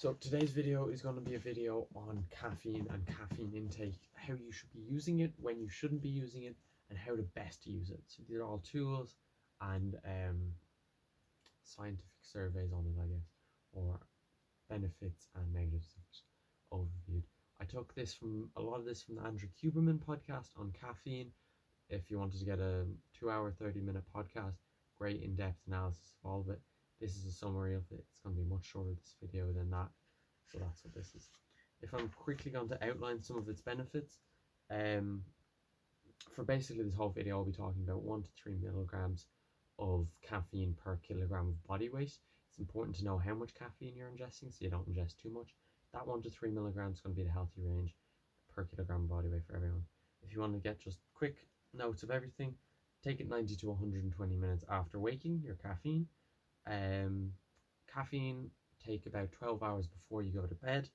So today's video is going to be a video on caffeine and caffeine intake, how you should be using it, when you shouldn't be using it, and how to best use it. So these are all tools and scientific surveys on it, I guess, or benefits and negatives overviewed. I took this from a lot of this from the Andrew Huberman podcast on caffeine. If you wanted to get a 2-hour, 30-minute podcast, great in-depth analysis of all of it. This is a summary of it. It's going to be much shorter this video than that, so that's what this is. If I'm quickly going to outline some of its benefits, for basically this whole video I'll be talking about 1 to 3 milligrams of caffeine per kilogram of body weight. It's important to know how much caffeine you're ingesting so you don't ingest too much. That 1 to 3 milligrams is going to be the healthy range per kilogram of body weight for everyone. If you want to get just quick notes of everything, take it 90 to 120 minutes after waking your caffeine. Caffeine, take about 12 hours before you go to bed.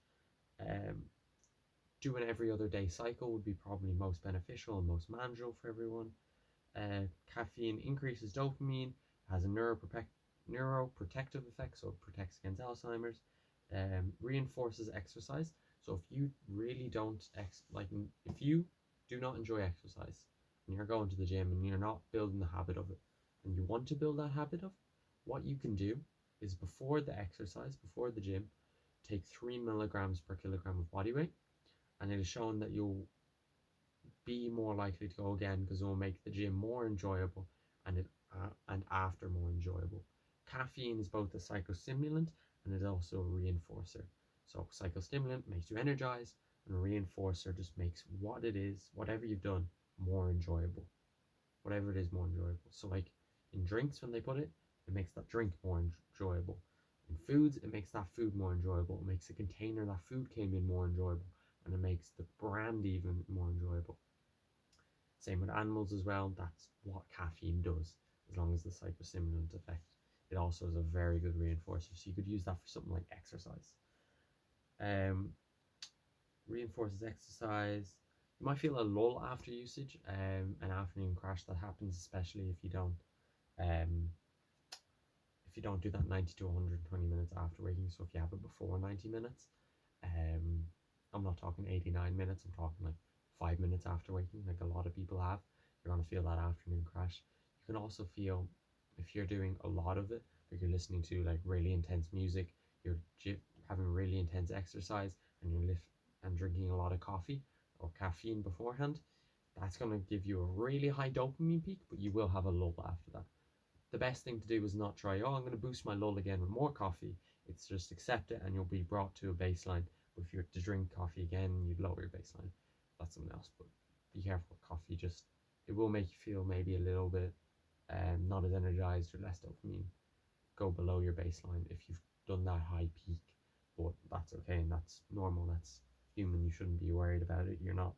Do an every other day cycle would be probably most beneficial and most manageable for everyone. Caffeine increases dopamine, has a neuroprotective effect, so it protects against Alzheimer's. Reinforces exercise. So if you really don't if you do not enjoy exercise and you're going to the gym and you're not building the habit of it and you want to build that habit of, what you can do is before the exercise, before the gym, take 3 milligrams per kilogram of body weight, and it is shown that you'll be more likely to go again because it will make the gym more enjoyable and after more enjoyable. Caffeine is both a psychostimulant and is also a reinforcer. So psychostimulant makes you energized, and reinforcer just makes what it is, whatever you've done, more enjoyable. Whatever it is, more enjoyable. So like in drinks, when they put it, it makes that drink more enjoyable. In foods, it makes that food more enjoyable. It makes the container that food came in more enjoyable, and it makes the brand even more enjoyable. Same with animals as well. That's what caffeine does, as long as the psychostimulant effect. It also is a very good reinforcer, so you could use that for something like exercise. Reinforces exercise. You might feel a lull after usage, an afternoon crash that happens, especially if you don't do that 90 to 120 minutes after waking. So if you have it before 90 minutes, I'm not talking 89 minutes, I'm talking like 5 minutes after waking, like a lot of people have, you're going to feel that afternoon crash. You can also feel, if you're doing a lot of it, like you're listening to like really intense music, you're having really intense exercise, and you're drinking a lot of coffee or caffeine beforehand, that's going to give you a really high dopamine peak, but you will have a lull after that. The best thing to do is not try, I'm going to boost my lull again with more coffee. It's just accept it and you'll be brought to a baseline. But if you're to drink coffee again, you'd lower your baseline. That's something else, but be careful with coffee. Just, it will make you feel maybe a little bit not as energized or less dopamine. Go below your baseline if you've done that high peak, but that's okay and that's normal. That's human. You shouldn't be worried about it. You're not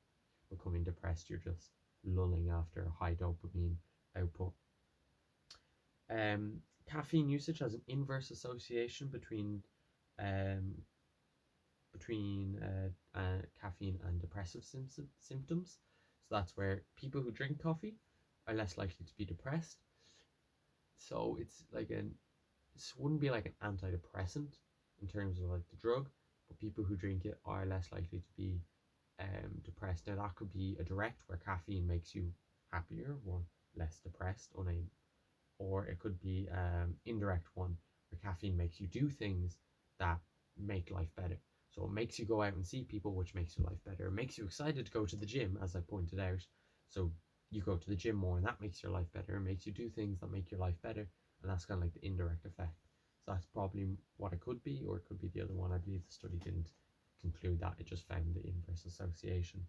becoming depressed. You're just lulling after a high dopamine output. Caffeine usage has an inverse association between caffeine and depressive symptoms. So that's where people who drink coffee are less likely to be depressed. So it's like this wouldn't be like an antidepressant in terms of like the drug, but people who drink it are less likely to be depressed. Now that could be a direct, where caffeine makes you happier or less depressed, or it could be indirect one, where caffeine makes you do things that make life better. So it makes you go out and see people, which makes your life better. It makes you excited to go to the gym, as I pointed out. So you go to the gym more and that makes your life better. It makes you do things that make your life better. And that's kind of like the indirect effect. So that's probably what it could be, or it could be the other one. I believe the study didn't conclude that. It just found the inverse association.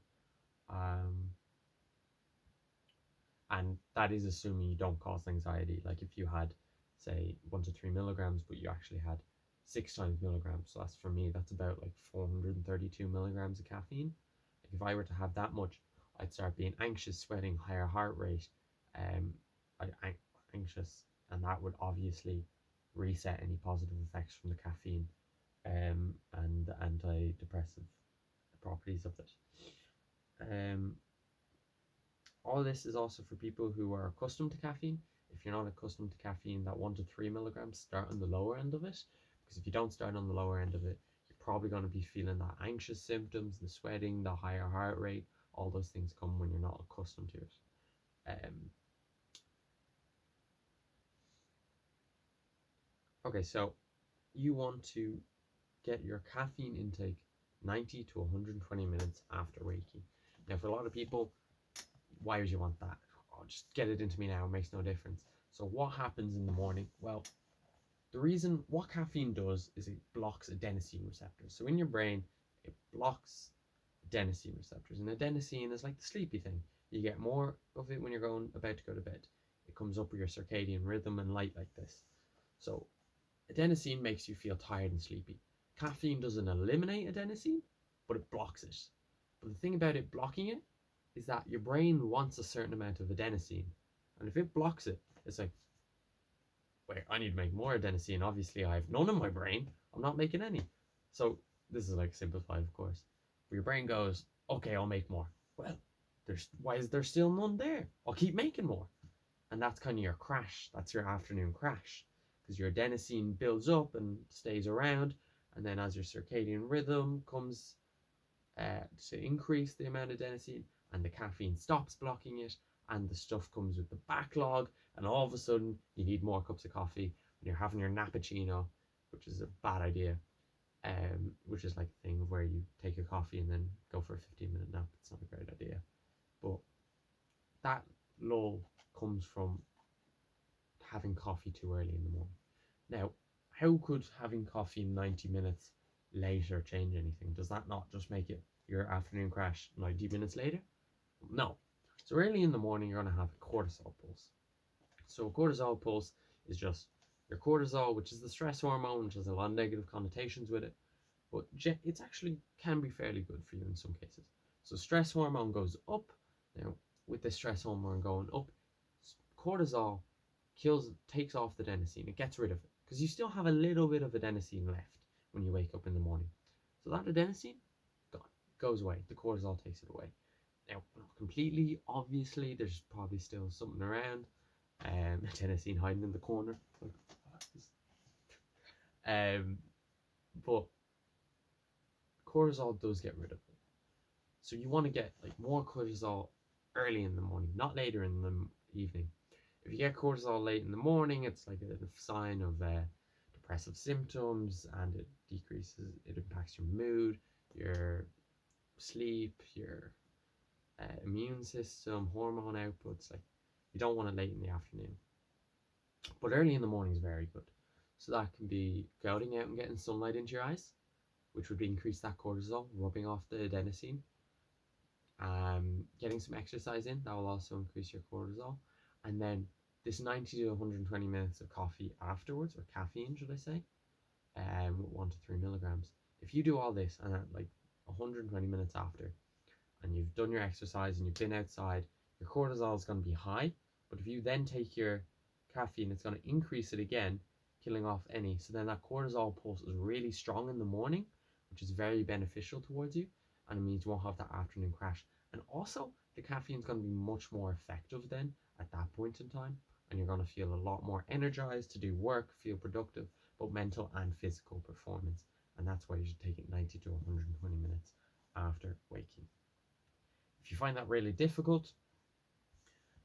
And that is assuming you don't cause anxiety. Like if you had, say, 1 to 3 milligrams, but you actually had 6 times milligrams, so that's, for me, that's about like 432 milligrams of caffeine. Like if I were to have that much, I'd start being anxious, sweating, higher heart rate, anxious, and that would obviously reset any positive effects from the caffeine and the antidepressive properties of it. All this is also for people who are accustomed to caffeine. If you're not accustomed to caffeine, that 1 to 3 milligrams, start on the lower end of it. Because if you don't start on the lower end of it, you're probably going to be feeling that anxious symptoms, the sweating, the higher heart rate. All those things come when you're not accustomed to it. Okay, so you want to get your caffeine intake 90 to 120 minutes after waking. Now, for a lot of people, why would you want that? Oh, just get it into me now, it makes no difference. So what happens in the morning? Well, the reason what caffeine does is it blocks adenosine receptors. So in your brain, it blocks adenosine receptors. And adenosine is like the sleepy thing. You get more of it when you're about to go to bed. It comes up with your circadian rhythm and light like this. So adenosine makes you feel tired and sleepy. Caffeine doesn't eliminate adenosine, but it blocks it. But the thing about it blocking it is that your brain wants a certain amount of adenosine. And if it blocks it, it's like, wait, I need to make more adenosine. Obviously, I have none in my brain. I'm not making any. So this is like simplified, of course. But your brain goes, okay, I'll make more. Well, why is there still none there? I'll keep making more. And that's kind of your crash. That's your afternoon crash. Because your adenosine builds up and stays around. And then as your circadian rhythm comes to increase the amount of adenosine, and the caffeine stops blocking it, and the stuff comes with the backlog, and all of a sudden you need more cups of coffee when you're having your nappuccino, which is a bad idea. Which is like the thing where you take your coffee and then go for a 15-minute nap. It's not a great idea. But that lull comes from having coffee too early in the morning. Now, how could having coffee 90 minutes later change anything? Does that not just make it your afternoon crash 90 minutes later? No. So early in the morning, you're going to have a cortisol pulse. So a cortisol pulse is just your cortisol, which is the stress hormone, which has a lot of negative connotations with it, but it's actually can be fairly good for you in some cases. So stress hormone goes up. Now, with the stress hormone going up, cortisol takes off the adenosine. It gets rid of it because you still have a little bit of adenosine left when you wake up in the morning. So that adenosine gone, goes away. The cortisol takes it away. Now, not completely, obviously, there's probably still something around. Adenosine hiding in the corner. But cortisol does get rid of it. So you want to get like more cortisol early in the morning, not later in the evening. If you get cortisol late in the morning, it's like a sign of depressive symptoms, and it impacts your mood, your sleep, your immune system, hormone outputs. Like, you don't want it late in the afternoon. But early in the morning is very good. So that can be going out and getting sunlight into your eyes, which would increase that cortisol, rubbing off the adenosine. Getting some exercise in, that will also increase your cortisol. And then this 90 to 120 minutes of coffee afterwards, or caffeine, should I say, 1 to 3 milligrams. If you do all this and at like 120 minutes after, and you've done your exercise and you've been outside, your cortisol is going to be high. But if you then take your caffeine, it's going to increase it again, killing off any. So then that cortisol pulse is really strong in the morning, which is very beneficial towards you, and it means you won't have that afternoon crash. And also, the caffeine is going to be much more effective then at that point in time, and you're going to feel a lot more energized to do work, feel productive, both mental and physical performance. And that's why you should take it 90 to 120 minutes after waking. If you find that really difficult,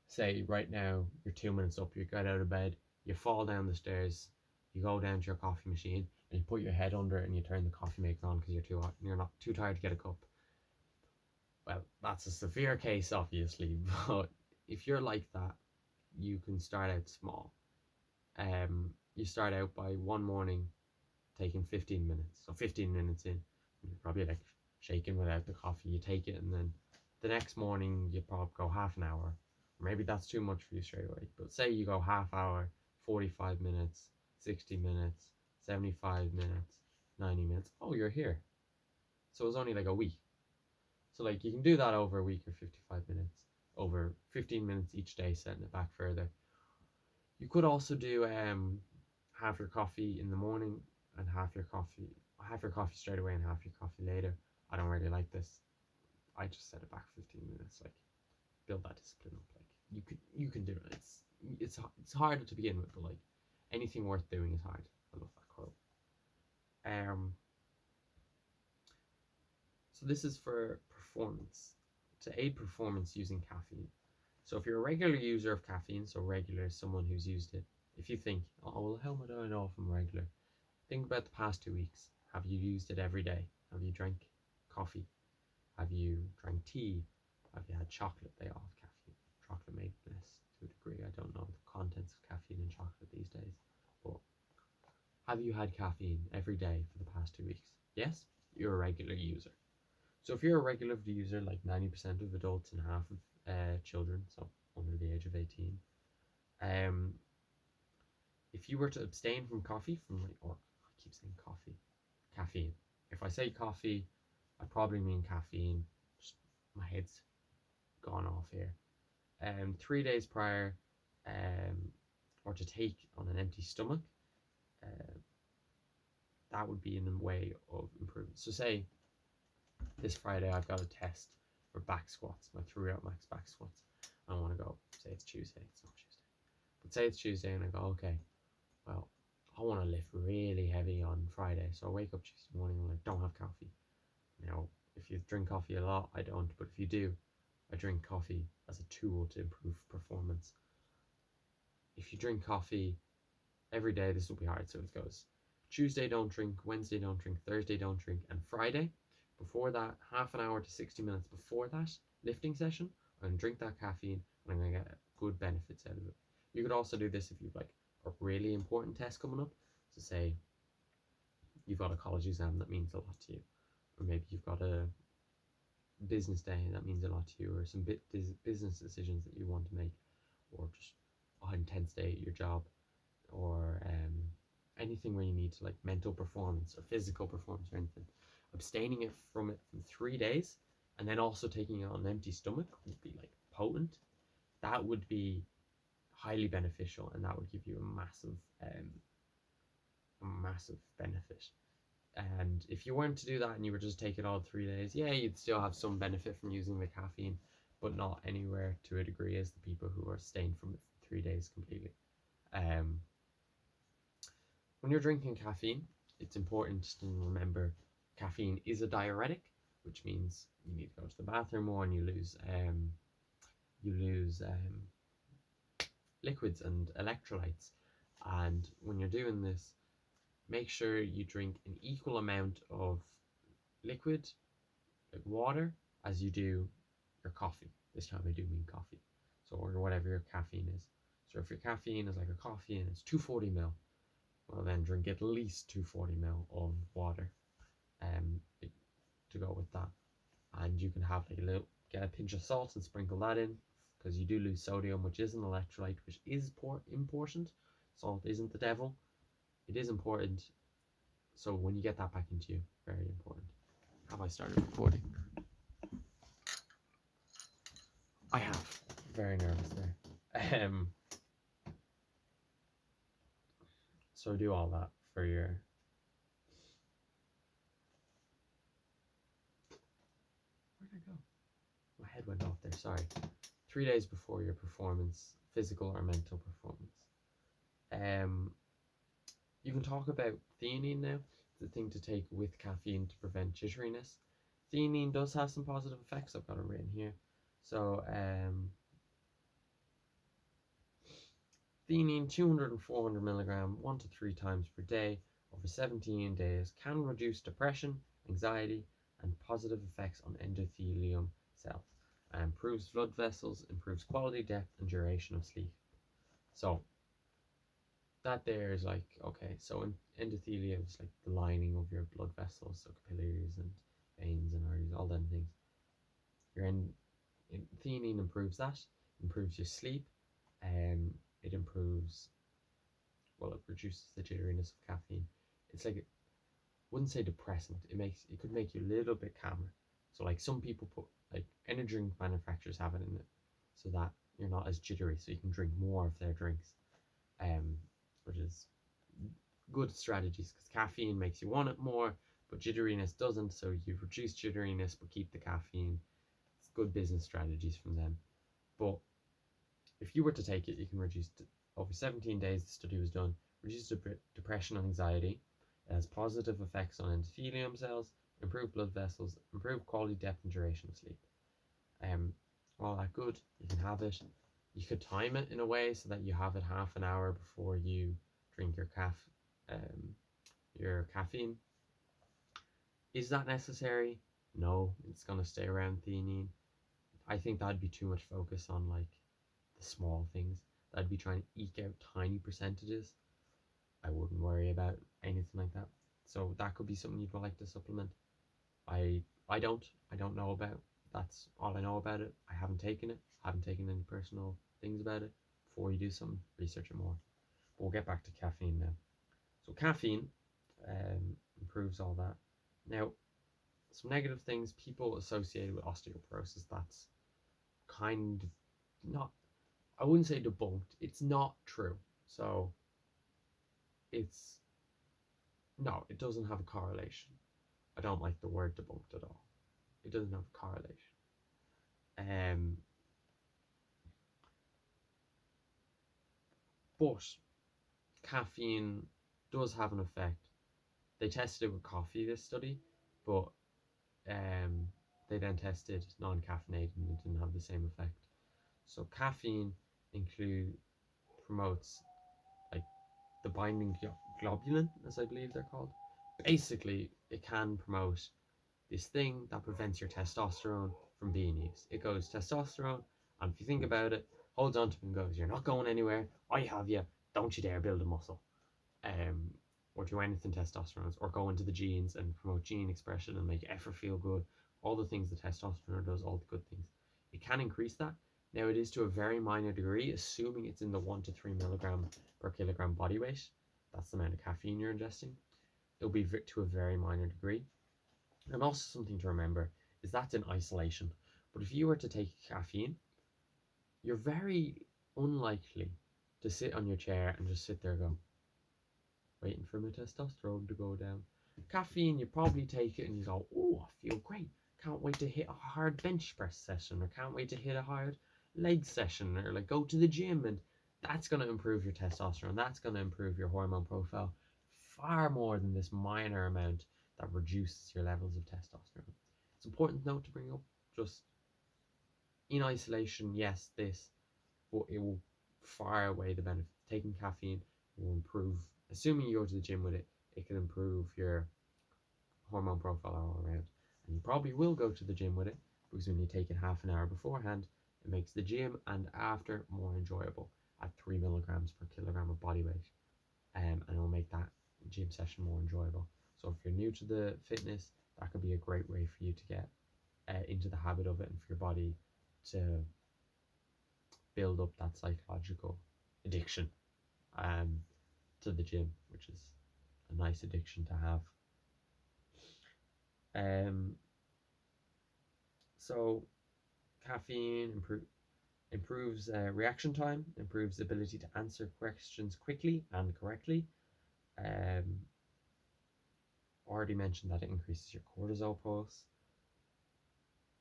say right now you're 2 minutes up, you get out of bed, you fall down the stairs, you go down to your coffee machine, and you put your head under it and you turn the coffee maker on because you're not too tired to get a cup. Well, that's a severe case, obviously, but if you're like that, you can start out small. You start out by one morning taking 15 minutes. So 15 minutes in, you're probably like shaking without the coffee. You take it, and then the next morning you probably go half an hour. Maybe that's too much for you straight away. But say you go half hour, 45 minutes, 60 minutes, 75 minutes, 90 minutes. Oh, you're here. So it's only like a week. So like you can do that over a week, or 55 minutes, over 15 minutes each day, setting it back further. You could also do half your coffee in the morning and half your coffee straight away and half your coffee later. I don't really like this. I just set it back 15 minutes. Like, build that discipline up. Like, you can do it. It's harder to begin with, but like anything worth doing is hard. I love that quote. So this is for performance, to aid performance using caffeine. So if you're a regular user of caffeine, so regular is someone who's used it, if you think, oh, well, how would I know if I'm regular? Think about the past 2 weeks. Have you used it every day? Have you drank coffee? Have you drank tea? Have you had chocolate? They all have caffeine. Chocolate maybe less to a degree. I don't know the contents of caffeine in chocolate these days. But have you had caffeine every day for the past 2 weeks? Yes? You're a regular user. So if you're a regular user, like 90% of adults and half of children, so under the age of 18, um, if you were to abstain from coffee, or I keep saying coffee, caffeine. If I say coffee, I probably mean caffeine. Just my head's gone off here. 3 days prior, or to take on an empty stomach, uh, that would be in a way of improvement. So say this Friday I've got a test for back squats, my 3 rep max back squats. I want to go, say it's Tuesday, it's not Tuesday, but say it's Tuesday and I go, okay, well, I want to lift really heavy on Friday. So I wake up Tuesday morning and I don't have coffee. Now, if you drink coffee a lot, I don't, but if you do, I drink coffee as a tool to improve performance. If you drink coffee every day, this will be hard. So it goes Tuesday don't drink, Wednesday don't drink, Thursday don't drink, and Friday, before that, half an hour to 60 minutes before that lifting session, I'm going to drink that caffeine and I'm going to get good benefits out of it. You could also do this if you've like a really important test coming up. So say you've got a college exam that means a lot to you, or maybe you've got a business day that means a lot to you, or some business decisions that you want to make, or just an intense day at your job, or anything where you need to like mental performance or physical performance or anything. Abstaining it from 3 days and then also taking it on an empty stomach would be like potent. That would be highly beneficial, and that would give you a massive benefit. And if you weren't to do that and you were just take it all 3 days, yeah, you'd still have some benefit from using the caffeine, but not anywhere to a degree as the people who are staying from it for 3 days completely. When you're drinking caffeine, it's important to remember caffeine is a diuretic, which means you need to go to the bathroom more and you lose liquids and electrolytes. And when you're doing this, make sure you drink an equal amount of liquid, like water, as you do your coffee. This time I do mean coffee. So, or whatever your caffeine is. So if your caffeine is like a coffee and it's 240 ml, well then drink at least 240 ml of water to go with that. And you can have like get a pinch of salt and sprinkle that in, because you do lose sodium, which is an electrolyte, which is important. Salt isn't the devil. It is important. So when you get that back into you, very important. Have I started recording? I have. Very nervous there. So do all that for your... Where'd I go? My head went off there, sorry. 3 days before your performance, physical or mental performance. You can talk about theanine now, the thing to take with caffeine to prevent jitteriness. Theanine does have some positive effects, I've got it written here. So, theanine 200 and 400 milligram 1 to 3 times per day over 17 days can reduce depression, anxiety, and positive effects on endothelium cells, and improves blood vessels, improves quality, depth, and duration of sleep. So that there is like, okay, so endothelium is like the lining of your blood vessels, so capillaries and veins and arteries, all them things. Theanine improves that, improves your sleep, and it improves, well, it reduces the jitteriness of caffeine. It's like, wouldn't say depressant, it could make you a little bit calmer. So like some people put, like energy drink manufacturers have it in it so that you're not as jittery, so you can drink more of their drinks, which is good strategies, because caffeine makes you want it more, but jitteriness doesn't, so you reduce jitteriness but keep the caffeine. It's good business strategies from them. But if you were to take it, you can reduce over 17 days, the study was done, reduce depression and anxiety. It has positive effects on endothelium cells, improve blood vessels, improve quality, depth, and duration of sleep. Um, all that good. You can have it. You could time it in a way so that you have it half an hour before you drink um, your caffeine. Is that necessary? No, it's gonna stay around theanine. I think that'd be too much focus on like the small things. That'd be trying to eke out tiny percentages. I wouldn't worry about anything like that. So that could be something you'd like to supplement. I I don't I don't know about. That's all I know about it. I haven't taken it. I haven't taken any personal things about it. Before you do something, research it more. But we'll get back to caffeine now. So caffeine improves all that. Now, some negative things people associated with osteoporosis. That's kind of not. I wouldn't say debunked. It's not true. So it's no. It doesn't have a correlation. I don't like the word debunked at all. It doesn't have a correlation. Um, but caffeine does have an effect. They tested it with coffee, this study, but um, they then tested non-caffeinated and it didn't have the same effect. So caffeine include promotes like the binding globulin, as I believe they're called. Basically, it can promote this thing that prevents your testosterone from being used. It goes testosterone, and if you think about it, holds on to it and goes, "You're not going anywhere. I have you. Don't you dare build a muscle." Um, or do anything testosterone, or go into the genes and promote gene expression and make effort feel good. All the things that testosterone does, all the good things. It can increase that. Now, it is to a very minor degree, assuming it's in the 1 to 3 milligram per kilogram body weight. That's the amount of caffeine you're ingesting. It'll be to a very minor degree. And also, something to remember is that's in isolation. But if you were to take caffeine, you're very unlikely to sit on your chair and just sit there going, waiting for my testosterone to go down. Caffeine, you probably take it and you go, oh, I feel great. Can't wait to hit a hard bench press session, or can't wait to hit a hard leg session, or like go to the gym. And that's going to improve your testosterone. That's going to improve your hormone profile far more than this minor amount that reduces your levels of testosterone. It's important note to bring up, just in isolation, yes, this, but it will far outweigh the benefits. Taking caffeine will improve, assuming you go to the gym with it, it can improve your hormone profile all around. And you probably will go to the gym with it, because when you take it half an hour beforehand, it makes the gym and after more enjoyable at 3 milligrams per kilogram of body weight. And it will make that gym session more enjoyable. So if you're new to the fitness, that could be a great way for you to get into the habit of it, and for your body to build up that psychological addiction um, to the gym, which is a nice addiction to have. Um, so caffeine improves reaction time, improves the ability to answer questions quickly and correctly. Um, already mentioned that it increases your cortisol pulse,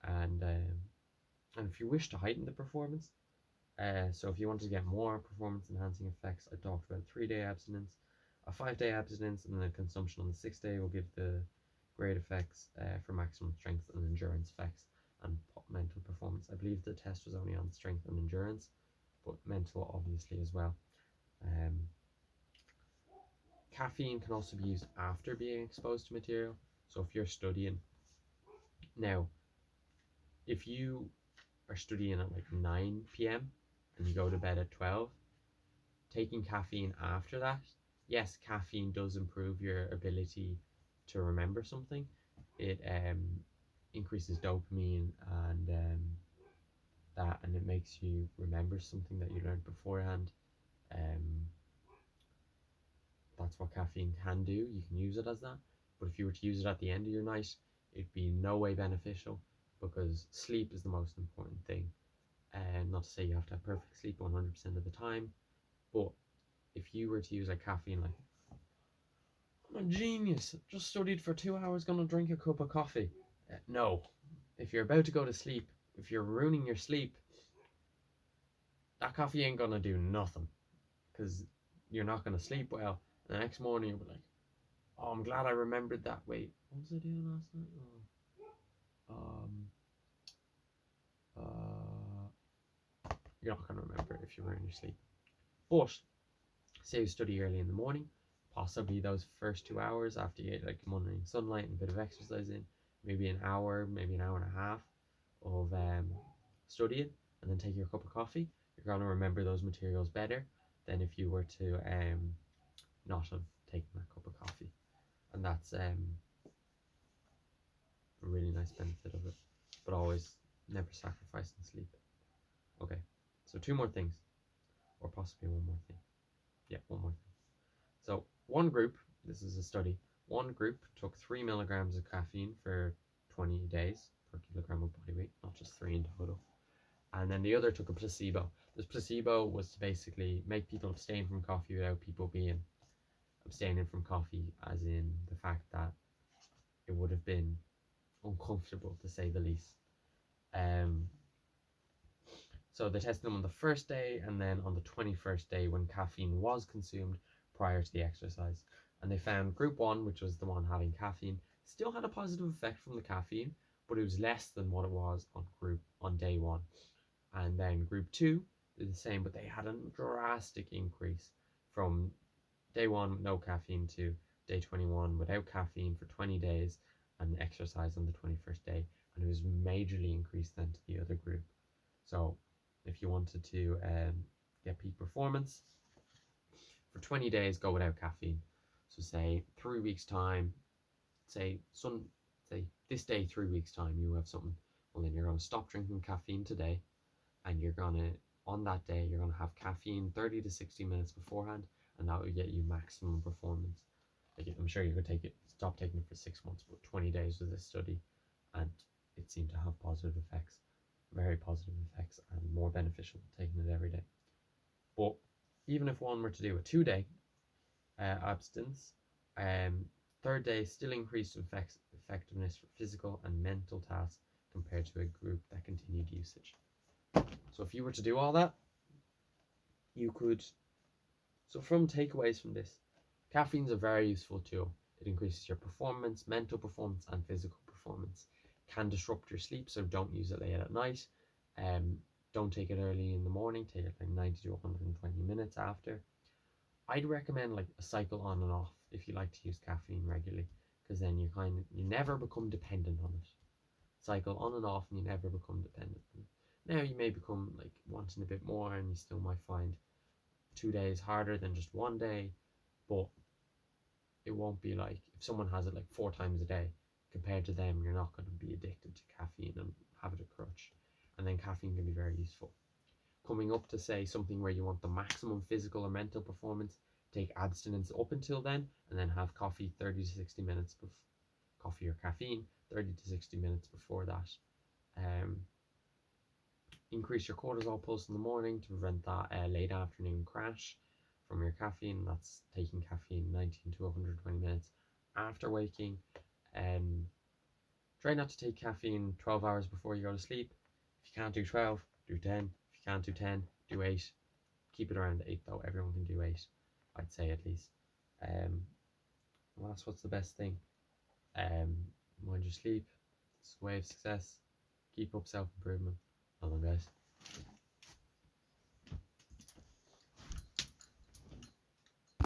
and if you wish to heighten the performance, so if you want to get more performance enhancing effects, I talked about 3-day abstinence, a 5-day abstinence, and then consumption on the 6th day will give the great effects for maximum strength and endurance effects and mental performance. I believe the test was only on strength and endurance, but mental obviously as well. Um, Caffeine can also be used after being exposed to material. So if you're studying now, if you are studying at like 9 p.m. and you go to bed at 12, taking caffeine after that, yes, caffeine does improve your ability to remember something. It increases dopamine and it makes you remember something that you learned beforehand. Um, that's what caffeine can do. You can use it as that. But if you were to use it at the end of your night, it'd be no way beneficial, because sleep is the most important thing. And not to say you have to have perfect sleep 100% of the time, but if you were to use like caffeine, like, I'm a genius, just studied for 2 hours, gonna drink a cup of coffee. No. If you're about to go to sleep, if you're ruining your sleep, that coffee ain't gonna do nothing, because you're not gonna sleep well. The next morning you'll be like, Oh, I'm glad I remembered that. Wait, what was I doing last night? Oh. Uh, you're not gonna remember if you were in your sleep. But say you study early in the morning, possibly those first 2 hours after you get like morning sunlight and a bit of exercise in, maybe an hour, maybe an hour and a half of studying, and then take your cup of coffee. You're gonna remember those materials better than if you were to not have taken that cup of coffee, and that's a really nice benefit of it. But always never sacrificing sleep. Okay, so two more things, or possibly one more thing. Yeah, one more thing. So one group, this is a study, one group took 3 milligrams of caffeine for 20 days per kilogram of body weight, not just three in total. And then the other took a placebo. This placebo was to basically make people abstain from coffee without people being abstaining from coffee, as in the fact that it would have been uncomfortable to say the least. Um, so they tested them on the first day and then on the 21st day when caffeine was consumed prior to the exercise. And they found group one, which was the one having caffeine, still had a positive effect from the caffeine, but it was less than what it was on day one. And then group two did the same, but they had a drastic increase from day one no caffeine to day 21 without caffeine for 20 days and exercise on the 21st day. And it was majorly increased then to the other group. So if you wanted to get peak performance, for 20 days go without caffeine. So say 3 weeks time, say this day 3 weeks time you have something, well then you're going to stop drinking caffeine today, and you're going to on that day you're going to have caffeine 30 to 60 minutes beforehand, and that will get you maximum performance. Like, I'm sure you could stop taking it for 6 months, but 20 days was this study, and it seemed to have positive effects, very positive effects, and more beneficial than taking it every day. But even if one were to do a 2 day abstinence, third day still increased effectiveness for physical and mental tasks compared to a group that continued usage. So if you were to do all that, you could. So from takeaways from this, caffeine is a very useful tool. It increases your performance, mental performance, and physical performance. Can disrupt your sleep, so don't use it late at night. Um, don't take it early in the morning. Take it like 90 to 120 minutes after. I'd recommend like a cycle on and off if you like to use caffeine regularly, because then you never become dependent on it. Cycle on and off, and you never become dependent on it. Now you may become like wanting a bit more, and you still might find 2 days harder than just one day, but it won't be like if someone has it like 4 times a day. Compared to them, you're not going to be addicted to caffeine and have it a crutch. And then caffeine can be very useful. Coming up to say something where you want the maximum physical or mental performance, take abstinence up until then, and then have coffee 30 to 60 minutes coffee or caffeine 30 to 60 minutes before that. Um, Increase your cortisol pulse in the morning to prevent that late afternoon crash from your caffeine. That's taking caffeine 19 to 120 minutes after waking. Try not to take caffeine 12 hours before you go to sleep. If you can't do 12, do 10. If you can't do 10, do 8. Keep it around 8 though. Everyone can do 8, I'd say at least. What's the best thing? Mind your sleep. It's the way of success. Keep up self improvement. Well done, guys.